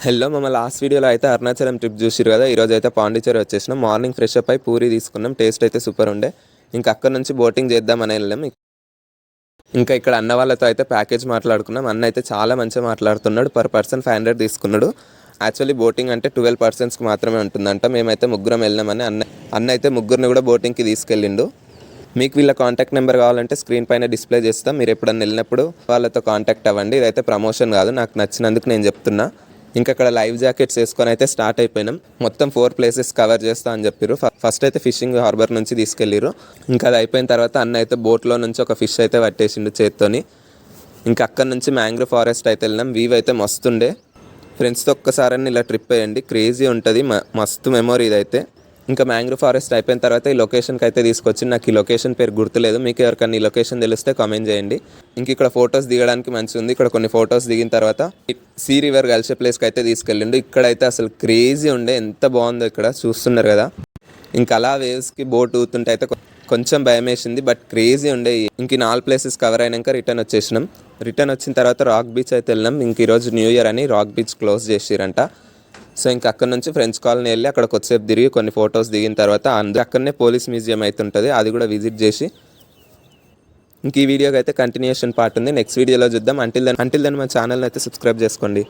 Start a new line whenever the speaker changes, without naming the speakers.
Hello మమ్మ last వీడియోలో అయితే అరుణాచలం ట్రిప్ చూసిరు కదా. ఈరోజు అయితే పాండిచ్చేరి వచ్చేసినాం. మార్నింగ్ ఫ్రెష్ అప్ అయి పూరి తీసుకున్నాం. టేస్ట్ అయితే సూపర్ ఉండే. ఇంకా అక్కడ నుంచి బోటింగ్ చేద్దామని వెళ్ళాం. ఇంకా ఇక్కడ అన్న వాళ్ళతో అయితే ప్యాకేజ్ మాట్లాడుకున్నాం. అన్న అయితే చాలా మంచిగా మాట్లాడుతున్నాడు. పర్ పర్సన్ 500 తీసుకున్నాడు. యాక్చువల్లీ బోటింగ్ అంటే 12 పర్సన్స్కి మాత్రమే ఉంటుందంట. మేమైతే ముగ్గురం వెళ్ళామని అన్న అయితే ముగ్గురిని కూడా బోటింగ్కి తీసుకెళ్ళిండు. మీకు వీళ్ళ కాంటాక్ట్ నెంబర్ కావాలంటే స్క్రీన్ పైన డిస్ప్లే చేస్తాం. మీరు ఎప్పుడన్నా వెళ్ళినప్పుడు వాళ్ళతో కాంటాక్ట్ అవ్వండి. ఇదైతే ప్రమోషన్ కాదు, నాకు నచ్చినందుకు నేను చెప్తున్నా. ఇంకా అక్కడ లైవ్ జాకెట్స్ వేసుకొని అయితే స్టార్ట్ అయిపోయినాం. మొత్తం 4 ప్లేసెస్ కవర్ చేస్తా అని చెప్పారు. ఫస్ట్ అయితే ఫిషింగ్ హార్బర్ నుంచి తీసుకెళ్ళిరు. ఇంకా అది అయిపోయిన తర్వాత అన్న అయితే బోట్లో నుంచి ఒక ఫిష్ అయితే పట్టేసిండు చేత్తోని. ఇంకా అక్కడ నుంచి మ్యాంగ్రోవ్ ఫారెస్ట్ అయితే వెళ్ళినాం. వ్యూ అయితే మస్తుండే. ఫ్రెండ్స్తో ఒక్కసారని ఇలా ట్రిప్ వేయండి, క్రేజీ ఉంటుంది. మస్తు మెమొరీ ఇదైతే. ఇంకా మ్యాంగ్రోవ్ ఫారెస్ట్ అయిపోయిన తర్వాత ఈ లొకేషన్కి అయితే తీసుకొచ్చి, నాకు ఈ లొకేషన్ పేరు గుర్తులేదు. మీకు ఎవరికన్నా ఈ లొకేషన్ తెలిస్తే కామెంట్ చేయండి. ఇంక ఇక్కడ ఫొటోస్ దిగడానికి మంచిగా ఉంది. ఇక్కడ కొన్ని ఫొటోస్ దిగిన తర్వాత సీ రివర్ కలిసే ప్లేస్కి అయితే తీసుకెళ్ళిండు. ఇక్కడైతే అసలు క్రేజీ ఉండే, ఎంత బాగుందో ఇక్కడ చూస్తున్నారు కదా. ఇంకా అలా వేవ్స్కి బోట్ ఊతుంటే అయితే కొంచెం భయం వేసింది, బట్ క్రేజీ ఉండే. ఇంక 4 ప్లేసెస్ కవర్ అయినాక రిటర్న్ వచ్చేసినాం. రిటర్న్ వచ్చిన తర్వాత రాక్ బీచ్ అయితే వెళ్ళినాం. ఇంక ఈరోజు న్యూ ఇయర్ అని రాక్ బీచ్ క్లోజ్ చేసిరంట. సో ఇంకా అక్కడ నుంచి ఫ్రెండ్స్ కాలనీ వెళ్ళి అక్కడ కొద్దిసేపు తిరిగి కొన్ని ఫొటోస్ దిగిన తర్వాత అక్కడనే పోలీస్ మ్యూజియం అయితే ఉంటుంది, అది కూడా విజిట్ చేసి ఇంక ఈ వీడియోకి అయితే కంటిన్యూషన్ పార్ట్ ఉంది. నెక్స్ట్ వీడియోలో చూద్దాం. అంటిల్ దెన్ మా ఛానల్ని అయితే సబ్స్క్రైబ్ చేసుకోండి.